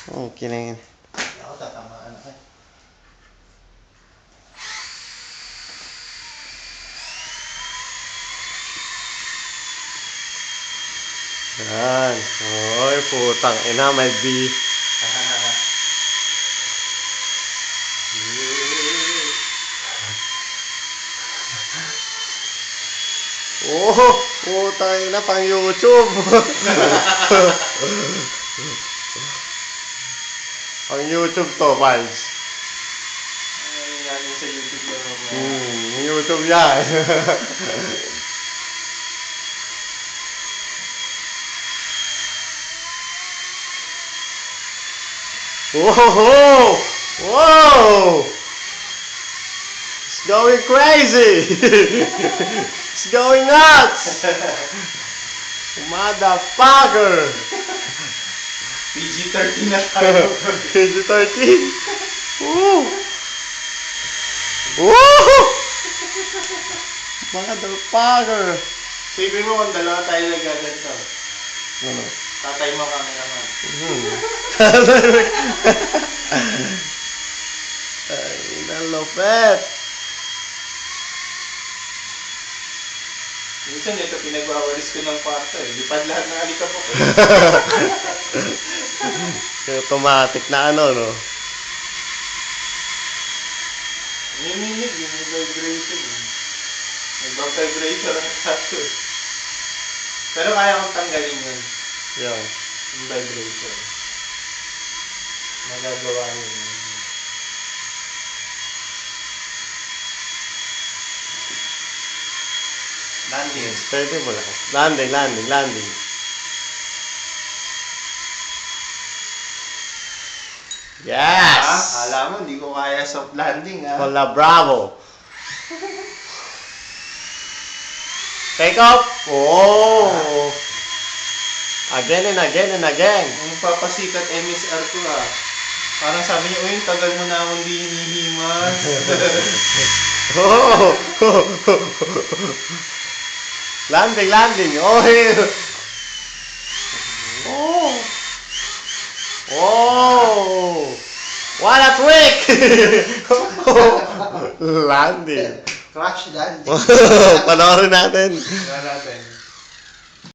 Okay na yun. Ako tatamaan ako. Yan. Oy, putang ina, may B. Oh, putang ina, pang YouTube. Pang YouTube to, Vals. Ay, natin sa YouTube lang ako. YouTube yan. Whoa! Whoa! It's going crazy! It's going nuts! Motherfucker! PG-13 na tayo. PG-13? Woo! Woo! Motherfucker! Sabi mo kung dalawa tayo nagaganto. Ano? Tatay mo kami naman. Ay, nalupet! Minsan ito pinagwawalis ko ng kwarto eh. Lipad lahat ng alikabok eh. Automatic na ano, no? Niminig yung vibration eh. Nagba-vibration ang tato eh. Pero kaya kong tanggalin yun. Yan. Yung vibration. Magagawa yun. Landing. Pwede mo lang. Landing, landing, landing. Yes! Alam mo, hindi ko kaya soft landing ha. Hola, bravo! Take off! Oh! Again and again and again. Ang papasikat MSR ko ah. Parang sabi niya, uy, tagal mo na akong di hinihimas. Oh! Landing, landing. Oh! Oh! Oh! What a trick! Landing. Crash landing. Panoorin natin. Tingnan natin.